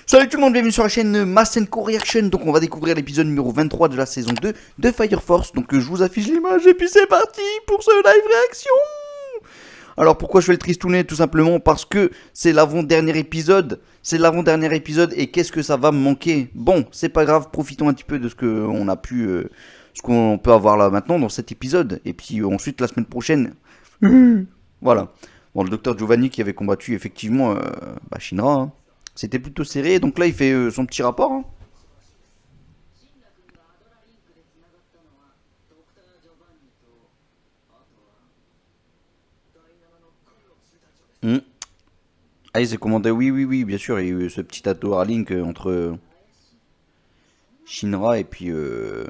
Salut tout le monde, bienvenue sur la chaîne Masenko Reaction. Donc on va découvrir l'épisode numéro 23 de la saison 2 de Fire Force. Donc je vous affiche l'image et puis c'est parti pour ce live réaction. Alors pourquoi je fais le tristounet? Tout simplement parce que c'est l'avant-dernier épisode. C'est l'avant-dernier épisode et qu'est-ce que ça va me manquer. Bon, c'est pas grave, profitons un petit peu de ce qu'on a pu... ce qu'on peut avoir là maintenant dans cet épisode. Et puis ensuite la semaine prochaine... Voilà. Bon, le docteur Giovanni qui avait combattu effectivement Shinra, hein. C'était plutôt serré, donc là il fait son petit rapport, hein. Hmm. Ah, il s'est commandé, oui, oui, oui, bien sûr, il y a eu ce petit Ato Link entre Shinra et puis le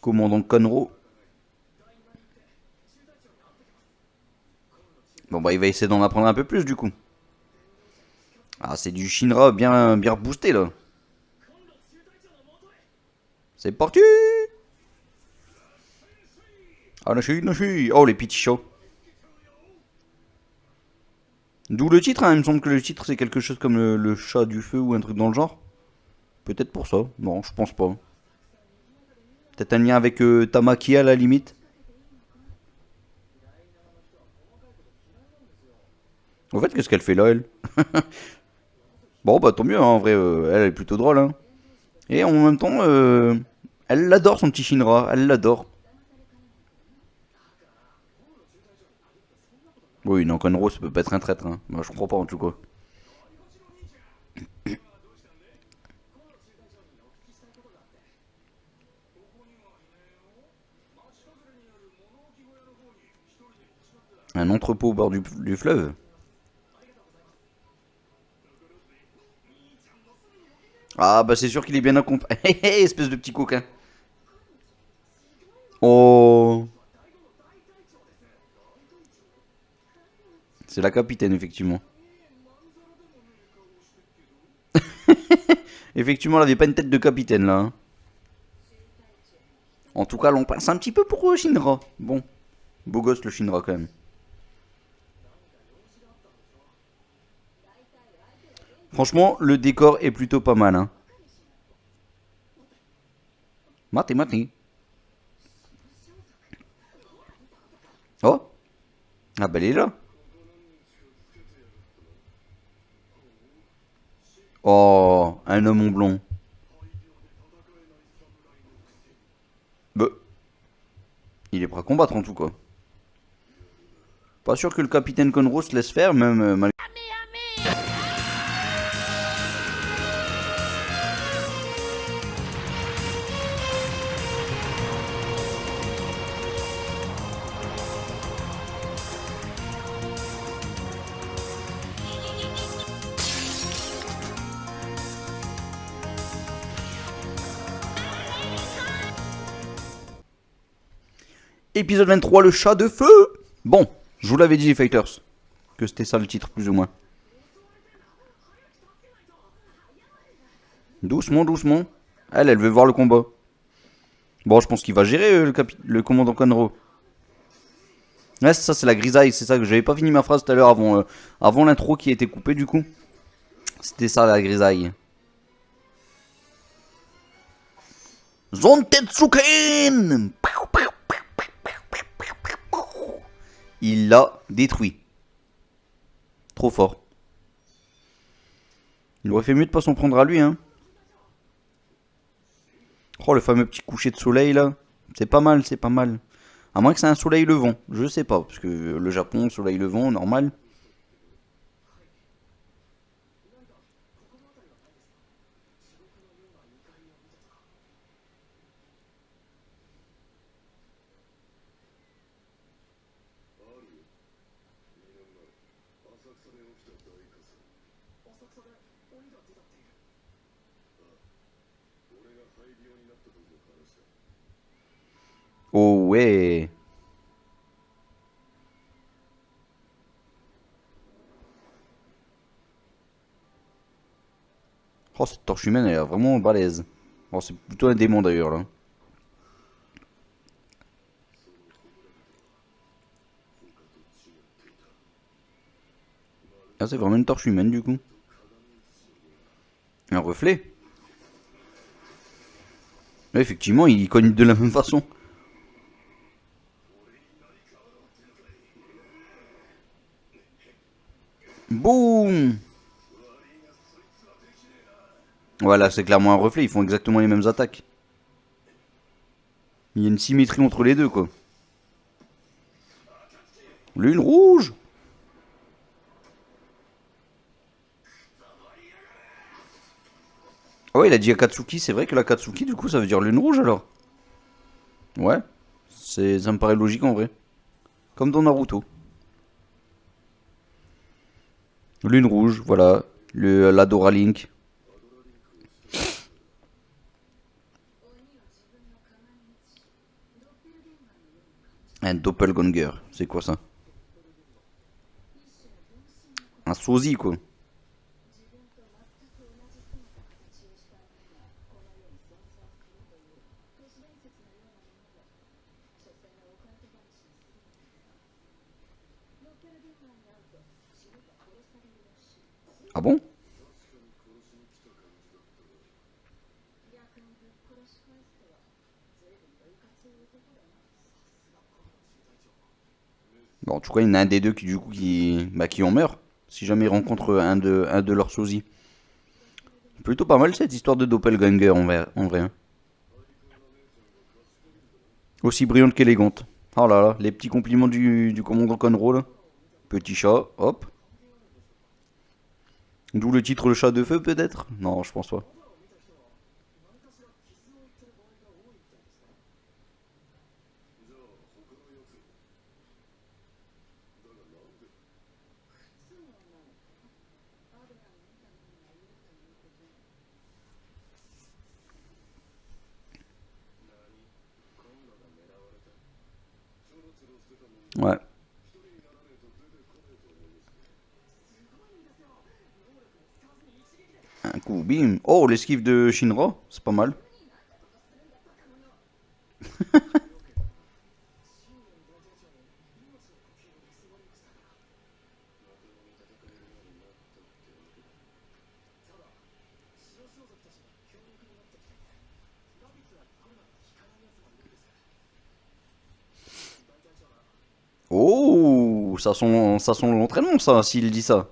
commandant Conro. Bon, bah il va essayer d'en apprendre un peu plus du coup. Ah, c'est du Shinra bien, bien boosté là. C'est parti. Ah, nashi, nashi. Oh, les petits chats. D'où le titre, hein. Il me semble que le titre c'est quelque chose comme le chat du feu ou un truc dans le genre. Peut-être pour ça. Non, je pense pas. Peut-être un lien avec Tamaki à la limite. En fait, qu'est-ce qu'elle fait là, elle? Bon, bah tant mieux, hein, en vrai, elle est plutôt drôle, hein. Et en même temps, elle l'adore son petit Shinra, elle l'adore. Oui, non, Conro, ça peut pas être un traître, hein. Moi, je crois pas en tout cas. Un entrepôt au bord du fleuve. Ah, bah c'est sûr qu'il est bien accompagné. Espèce de petit coquin. Oh, c'est la capitaine, effectivement. Effectivement, elle avait pas une tête de capitaine là, hein. En tout cas, l'on passe un petit peu pour Shinra. Bon, beau gosse le Shinra quand même. Franchement, le décor est plutôt pas mal, hein. Mate, mate. Oh, ah bah elle est là. Oh, un homme en blond. Bah, il est prêt à combattre en tout cas. Pas sûr que le capitaine Conro se laisse faire, même malgré... Épisode 23, le chat de feu. Bon, je vous l'avais dit les fighters, que c'était ça le titre plus ou moins. Doucement, doucement. Elle veut voir le combat. Bon, je pense qu'il va gérer le commandant Conro. Ouais, ça, c'est la grisaille, c'est ça que j'avais pas fini ma phrase tout à l'heure avant l'intro qui a été coupée du coup. C'était ça la grisaille. Zontetsuken. Il l'a détruit. Trop fort. Il aurait fait mieux de pas s'en prendre à lui, hein. Oh, le fameux petit coucher de soleil là. C'est pas mal, c'est pas mal. À moins que c'est un soleil levant. Je sais pas, parce que le Japon, soleil levant, normal. Oh ouais. Oh, cette torche humaine, elle est vraiment balèze. Bon, c'est plutôt un démon d'ailleurs là. Ah, c'est vraiment une torche humaine du coup. Un reflet. Ouais, effectivement, il cogne de la même façon. Boum. Voilà, c'est clairement un reflet, ils font exactement les mêmes attaques. Il y a une symétrie entre les deux, quoi. Lune rouge. Ah ouais, il a dit Akatsuki, c'est vrai que l'Akatsuki, du coup, ça veut dire lune rouge, alors. Ouais, ça me paraît logique, en vrai. Comme dans Naruto. Lune rouge, voilà. L'Adora Link. Un doppelganger, c'est quoi ça? Un sosie, quoi. Ah bon? Bon, en tout cas, il y en a un des deux qui, du coup, qui en meurt. Si jamais il rencontre un de leurs sosies. Plutôt pas mal cette histoire de doppelganger en vrai, hein. Aussi brillante qu'élégante. Oh là là, les petits compliments du commandant Conroe là. Petit chat, hop. D'où le titre Le chat de feu peut-être? Non, je pense pas. Ouais. Un coup, bim. Oh, l'esquive de Shinra, c'est pas mal. Oh, ça sent l'entraînement ça, s'il dit ça.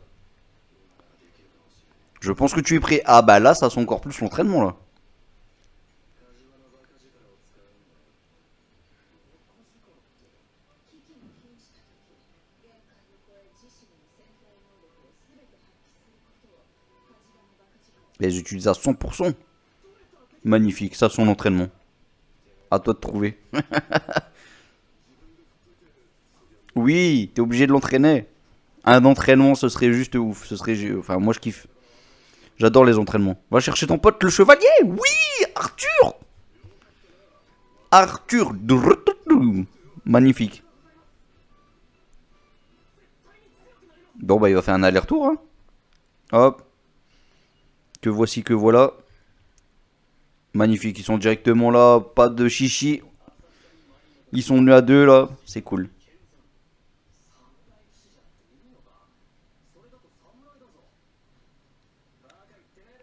Je pense que tu es prêt. Ah bah là, ça sent encore plus l'entraînement là. Les utilise à 100%. Magnifique, ça sent l'entraînement. À toi de trouver. Oui, t'es obligé de l'entraîner. Un entraînement, ce serait juste ouf. Ce serait, enfin, moi je kiffe. J'adore les entraînements. Va chercher ton pote le chevalier. Oui, Arthur. Arthur. Magnifique. Bon bah il va faire un aller-retour. Hein. Hop. Que voici que voilà. Magnifique. Ils sont directement là. Pas de chichi. Ils sont venus à deux là. C'est cool.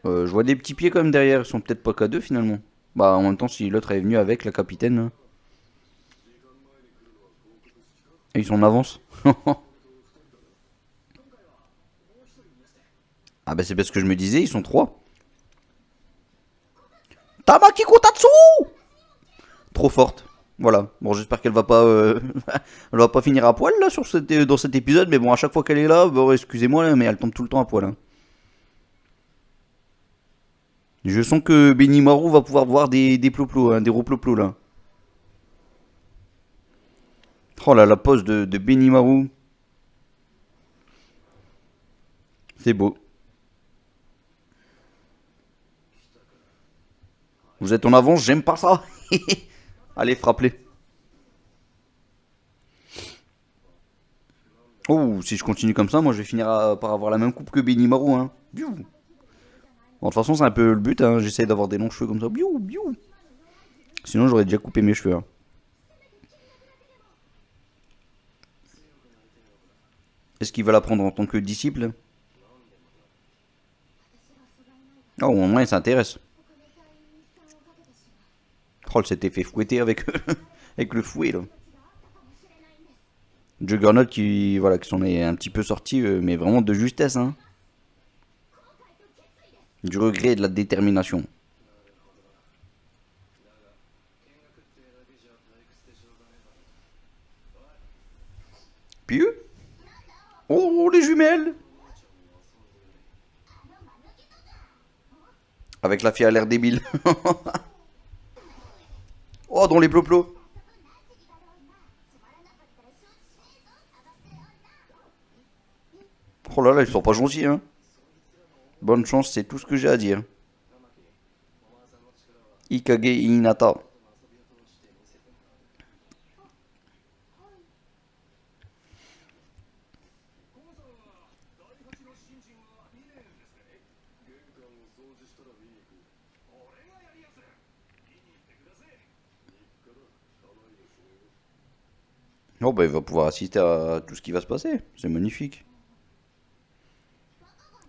Je vois des petits pieds quand même derrière. Ils sont peut-être pas qu'à deux finalement. Bah en même temps si l'autre est venu avec la capitaine. Hein. Et ils sont en avance. Ah bah c'est parce que je me disais, ils sont trois. Tamaki Kotatsu. Trop forte. Voilà. Bon, j'espère qu'elle va pas, elle va pas finir à poil là dans cet épisode, mais bon, à chaque fois qu'elle est là, bon, excusez-moi, mais elle tombe tout le temps à poil. Hein. Je sens que Benimaru va pouvoir voir des ploplos, hein, des roploplos là. Oh là, la pose de Benimaru, c'est beau. Vous êtes en avance, j'aime pas ça. Allez, frappe-les. Oh, si je continue comme ça, moi je vais finir par avoir la même coupe que Benimaru. Hein. Biou. Bon, de toute façon, c'est un peu le but. Hein. J'essaye d'avoir des longs cheveux comme ça. Biou, biou. Sinon, j'aurais déjà coupé mes cheveux. Hein. Est-ce qu'il va la prendre en tant que disciple? Oh, au moins il s'intéresse. Oh, il s'était fait fouetter avec, avec le fouet là. Juggernaut qui, voilà, qui s'en est un petit peu sorti, mais vraiment de justesse, hein. Du regret et de la détermination. Puis eux. Oh, les jumelles. Avec la fille à l'air débile. Oh, dans les ploplos. Oh là là, ils sont pas gentils, hein. Bonne chance, c'est tout ce que j'ai à dire. Ikage Hinata. Oh bah il va pouvoir assister à tout ce qui va se passer. C'est magnifique.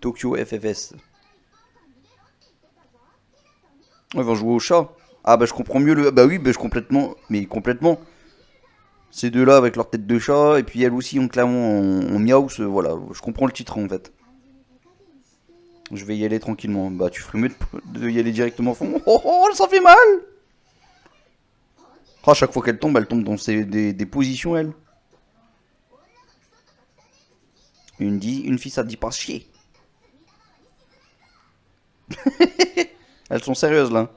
Tokyo FFS. Oh, ils vont jouer au chat. Ah bah je comprends mieux le... Bah oui, bah je complètement... Mais complètement. Ces deux-là avec leur tête de chat, et puis elles aussi ont clairement en miaou, voilà. Je comprends le titre en fait. Je vais y aller tranquillement. Bah tu ferais mieux de y aller directement au fond. Oh, oh, ça fait mal. Ah, à chaque fois qu'elle tombe dans des positions, elle. Une fille, ça dit pas chier. Elles sont sérieuses là.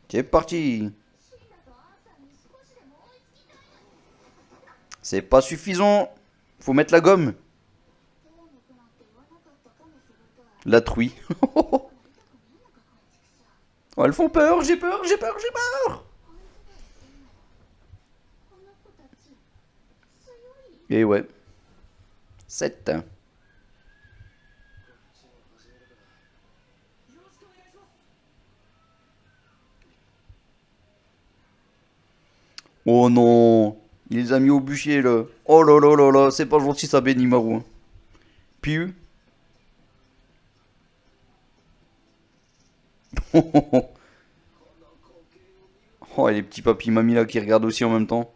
C'est parti. C'est pas suffisant. Faut mettre la gomme. La truie. Oh, elles font peur, j'ai peur, j'ai peur, j'ai peur. Et ouais. 7. Oh non. Il les a mis au bûcher là. Oh là là là là. C'est pas gentil ça, Benimaru, hein. Piu. Oh, et les petits papis mamies là qui regardent aussi en même temps.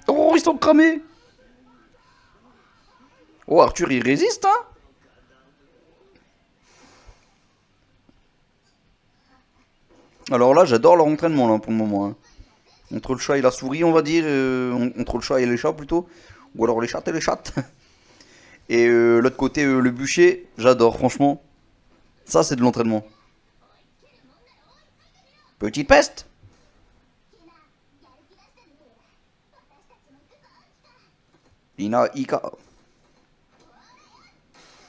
Oh, ils sont cramés. Oh, Arthur, il résiste, hein. Alors là, j'adore leur entraînement là pour le moment, hein. Entre le chat et la souris, on va dire. Entre le chat et les chats plutôt. Ou alors les chats et les chattes. Et l'autre côté, le bûcher, j'adore, franchement. Ça, c'est de l'entraînement. Petite peste. Ina, Ika.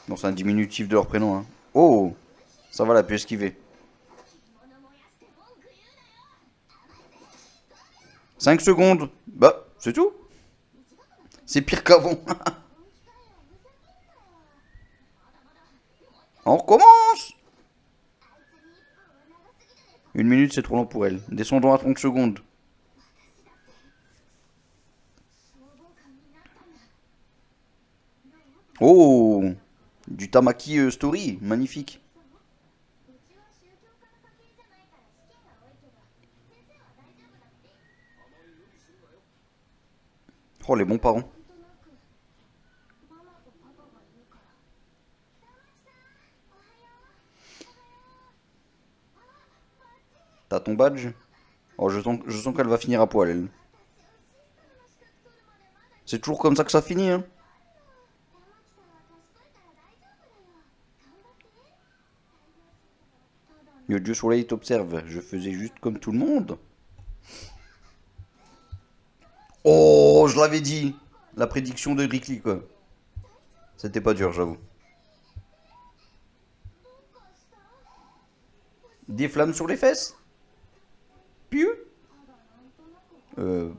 Bon, c'est un diminutif de leur prénom, hein. Oh, ça va, la pu esquiver. 5 secondes. Bah, c'est tout. C'est pire qu'avant. On recommence. 1 minute, c'est trop long pour elle. Descendons à 30 secondes. Oh, du Tamaki Story, magnifique. Oh, les bons parents. T'as ton badge? Oh, je sens qu'elle va finir à poil, elle. C'est toujours comme ça que ça finit, hein. Le dieu soleil t'observe. Je faisais juste comme tout le monde. Oh, je l'avais dit. La prédiction de Rickly, quoi. C'était pas dur, j'avoue. Des flammes sur les fesses? Piu. Euh,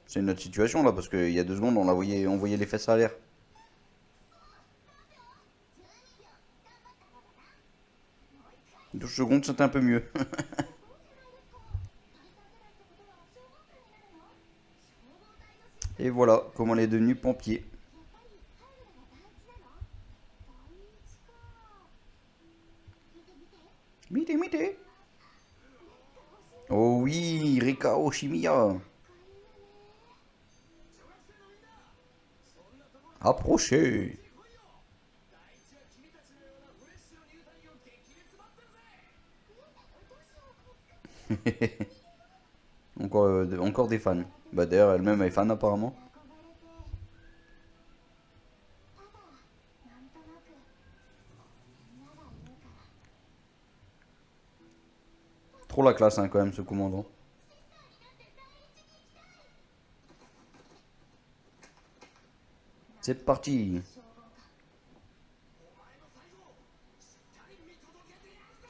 c'est une autre situation, là, parce qu'il y a 2 secondes, on voyait les fesses à l'air. 12 secondes, c'était un peu mieux. Et voilà comment elle est devenue pompier. Mité, mité. Oh oui, Rika Oshimiya. Approchez. Encore des fans. Bah d'ailleurs, elle-même est fan apparemment. Trop la classe hein, quand même ce commandant. C'est parti.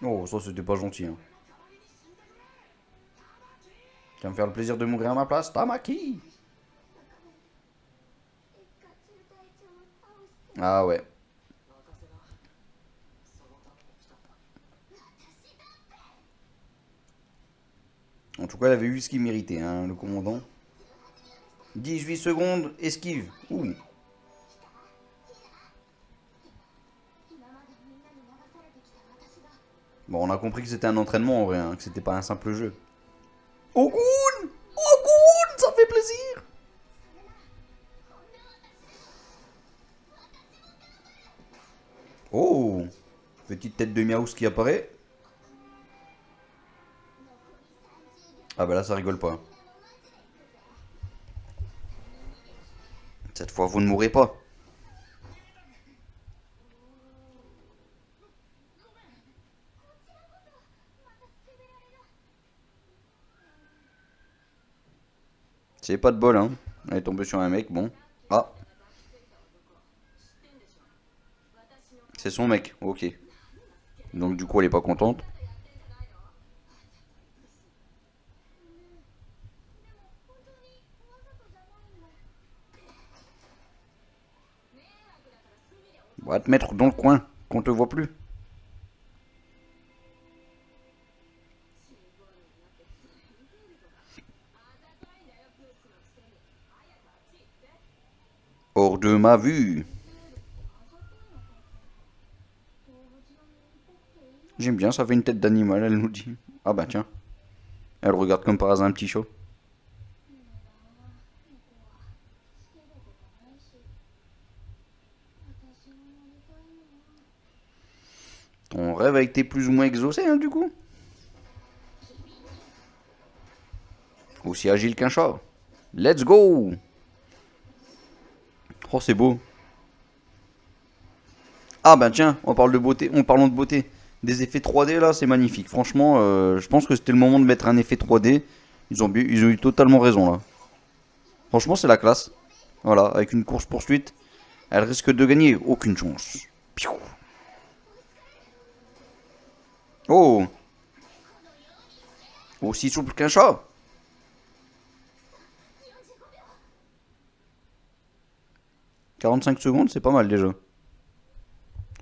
Oh, ça c'était pas gentil. Hein. Tu vas me faire le plaisir de mourir à ma place, Tamaki. Ah ouais. En tout cas, elle avait eu ce qu'il méritait, hein, le commandant. 18 secondes, esquive. Ouh. Bon, on a compris que c'était un entraînement en vrai, hein, que c'était pas un simple jeu. Ogun! Ogun! Ça fait plaisir! Oh! Petite tête de Miaus qui apparaît. Ah bah là, ça rigole pas. Cette fois, vous ne mourrez pas. C'est pas de bol, hein. Elle est tombée sur un mec, bon. Ah, c'est son mec, ok. Donc du coup, elle est pas contente. Va te mettre dans le coin, qu'on te voit plus. Hors de ma vue. J'aime bien, ça fait une tête d'animal, elle nous dit. Ah bah tiens. Elle regarde comme par hasard un petit chat. Ton rêve a été plus ou moins exaucé, hein, du coup. Aussi agile qu'un chat. Let's go! Oh, c'est beau. Ah bah tiens, on parle de beauté, en parlant de beauté. Des effets 3D là, c'est magnifique. Franchement, je pense que c'était le moment de mettre un effet 3D. Ils ont eu totalement raison là. Franchement, c'est la classe. Voilà, avec une course poursuite, elle risque de gagner. Aucune chance. Piou. Oh, aussi souple qu'un chat. 45 secondes, c'est pas mal déjà.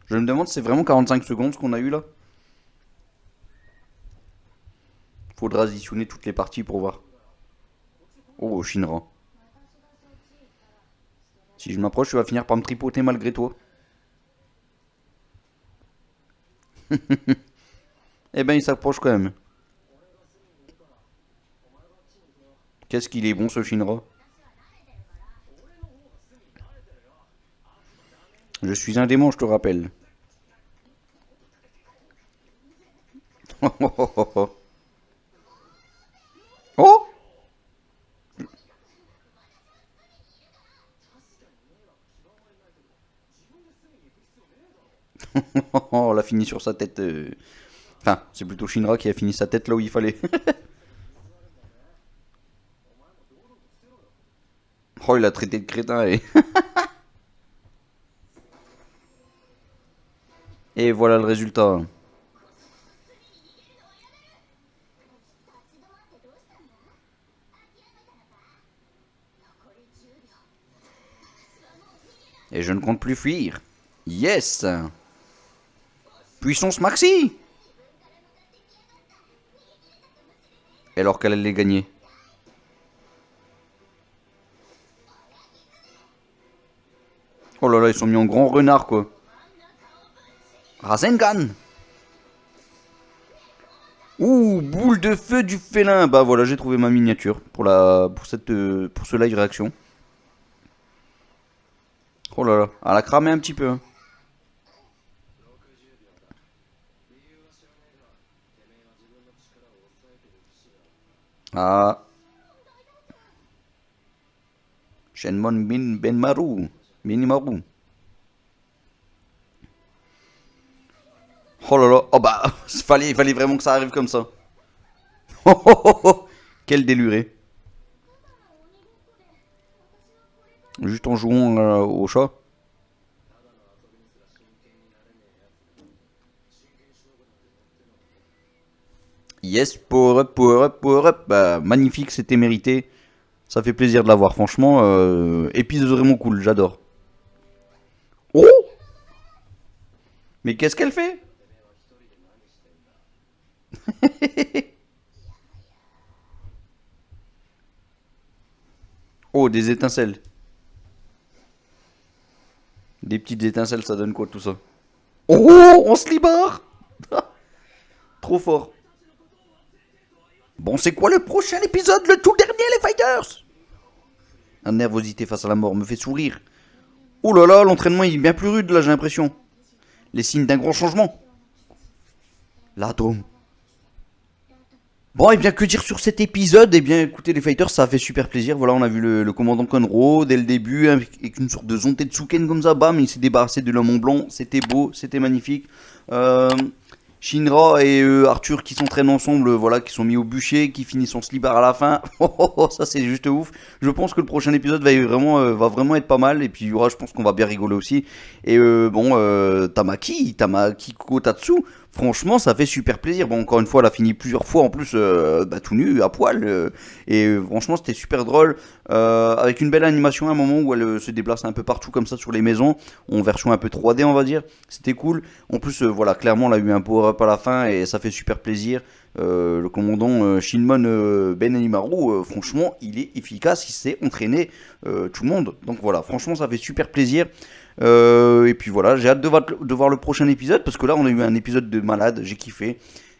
Je me demande si c'est vraiment 45 secondes ce qu'on a eu là. Faudra additionner toutes les parties pour voir. Oh, Shinra. Si je m'approche, tu vas finir par me tripoter malgré toi. Eh ben, il s'approche quand même. Qu'est-ce qu'il est bon ce Shinra. Je suis un démon, je te rappelle. Oh. On l'a fini sur sa tête. Enfin, c'est plutôt Shinra qui a fini sa tête là où il fallait. Oh, il a traité de crétin et... Et voilà le résultat. Et je ne compte plus fuir. Yes. Puissance maxi. Et alors qu'elle allait gagner. là, ils sont mis en grand renard, quoi. Rasengan. Ouh, boule de feu du félin. Bah voilà, j'ai trouvé ma miniature pour ce live réaction. Oh là là, elle a cramé un petit peu. Hein. Ah. Shenmon bin Benmaru. Benimaru. Oh là là. Oh bah, il fallait vraiment que ça arrive comme ça. Oh oh oh oh. Quel déluré. Juste en jouant au chat. Yes, power up, power up, power up. Bah, magnifique, c'était mérité. Ça fait plaisir de l'avoir, franchement. Épisode vraiment cool, j'adore. Oh! Mais qu'est-ce qu'elle fait? Oh, des étincelles. Des petites étincelles, ça donne quoi tout ça? Oh, on se libère! Trop fort. Bon, c'est quoi le prochain épisode, le tout dernier, les fighters? La nervosité face à la mort me fait sourire. Oh là là, l'entraînement est bien plus rude là, j'ai l'impression. Les signes d'un grand changement. L'atome. Bon, et bien que dire sur cet épisode? Eh bien, écoutez les fighters, ça a fait super plaisir. Voilà, on a vu le commandant Conro dès le début, avec une sorte de Zontetsuken comme ça, bam, il s'est débarrassé de l'homme en blanc. C'était beau, c'était magnifique. Shinra et Arthur qui s'entraînent ensemble, voilà, qui sont mis au bûcher, qui finissent en slibard à la fin. Ça c'est juste ouf. Je pense que le prochain épisode va vraiment être pas mal. Et puis il y aura, je pense qu'on va bien rigoler aussi. Et Tamaki Kotatsu, franchement ça fait super plaisir. Bon, encore une fois, elle a fini plusieurs fois en plus tout nu, à poil. Franchement c'était super drôle. Avec une belle animation à un moment où elle se déplace un peu partout comme ça sur les maisons, en version un peu 3D on va dire. C'était cool. En plus voilà, clairement elle a eu un power-up à la fin et ça fait super plaisir. Le commandant Shinmon Benenimaru, franchement il est efficace, il s'est entraîné tout le monde. Donc voilà, franchement ça fait super plaisir. Et puis voilà, j'ai hâte de voir le prochain épisode parce que là on a eu un épisode de malade, j'ai kiffé.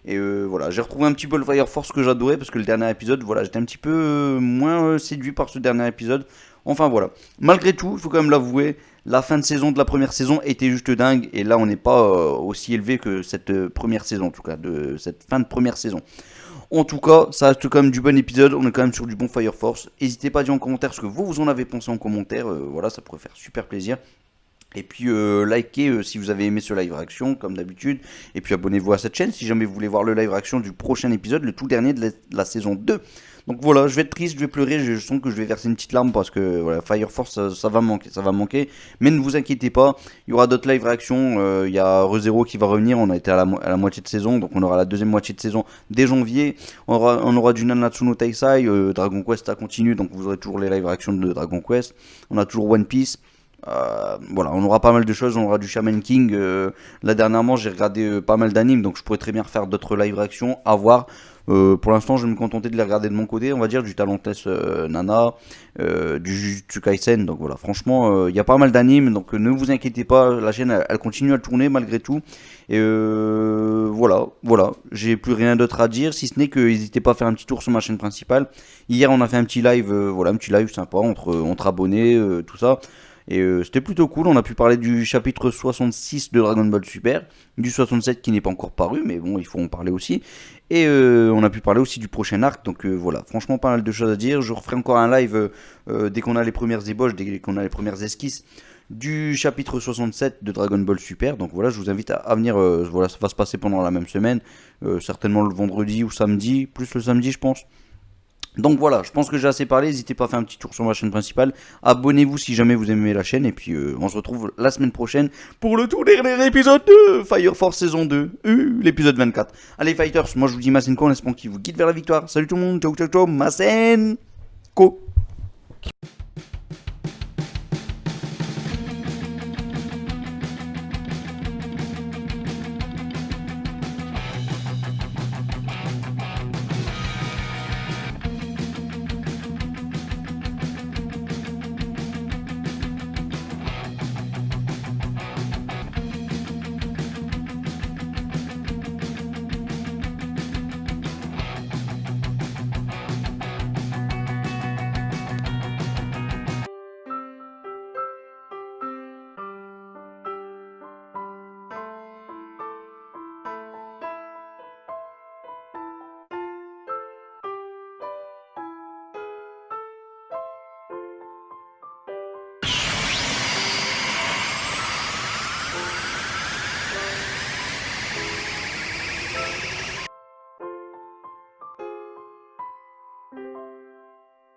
Et voilà, j'ai retrouvé un petit peu le Fire Force que j'adorais parce que le dernier épisode, voilà, j'étais un petit peu moins séduit par ce dernier épisode. Enfin voilà, malgré tout, il faut quand même l'avouer, la fin de saison de la première saison était juste dingue. Et là, on n'est pas aussi élevé que cette première saison, en tout cas, de cette fin de première saison. En tout cas, ça reste quand même du bon épisode, on est quand même sur du bon Fire Force. N'hésitez pas à dire en commentaire ce que vous en avez pensé en commentaire, voilà, ça pourrait faire super plaisir. Et puis likez si vous avez aimé ce live réaction comme d'habitude. Et puis abonnez-vous à cette chaîne si jamais vous voulez voir le live réaction du prochain épisode, le tout dernier de la saison 2. Donc voilà, je vais être triste, je vais pleurer, je sens que je vais verser une petite larme parce que voilà, Fire Force ça va manquer. Mais ne vous inquiétez pas, il y aura d'autres live réactions, il y a ReZero qui va revenir, on a été à la moitié de saison, donc on aura la deuxième moitié de saison dès janvier. On aura du Nanatsu no Taisai, Dragon Quest à continue, donc vous aurez toujours les live réactions de Dragon Quest. On a toujours One Piece. Voilà, on aura pas mal de choses, on aura du Shaman King. Là dernièrement j'ai regardé pas mal d'animes, donc je pourrais très bien refaire d'autres live réactions à voir. Pour l'instant je vais me contenter de les regarder de mon côté, on va dire, du Talentless Nana, du Jujutsu Kaisen. Donc voilà, franchement il y a pas mal d'animes, donc ne vous inquiétez pas, la chaîne elle continue à tourner malgré tout. Et voilà, j'ai plus rien d'autre à dire, si ce n'est que n'hésitez pas à faire un petit tour sur ma chaîne principale. Hier on a fait un petit live, voilà, un petit live sympa entre abonnés, tout ça. Et c'était plutôt cool, on a pu parler du chapitre 66 de Dragon Ball Super, du 67 qui n'est pas encore paru, mais bon, il faut en parler aussi. Et on a pu parler aussi du prochain arc, donc voilà, franchement pas mal de choses à dire. Je referai encore un live dès qu'on a les premières ébauches, dès qu'on a les premières esquisses du chapitre 67 de Dragon Ball Super. Donc voilà, je vous invite à venir, voilà, ça va se passer pendant la même semaine, certainement le vendredi ou samedi, plus le samedi je pense. Donc voilà, je pense que j'ai assez parlé, n'hésitez pas à faire un petit tour sur ma chaîne principale, abonnez-vous si jamais vous aimez la chaîne, et puis on se retrouve la semaine prochaine pour le tout dernier épisode de Fire Force saison 2, l'épisode 24. Allez fighters, moi je vous dis Masenko en espérant qu'il vous guide vers la victoire. Salut tout le monde, ciao ciao ciao, Masenko.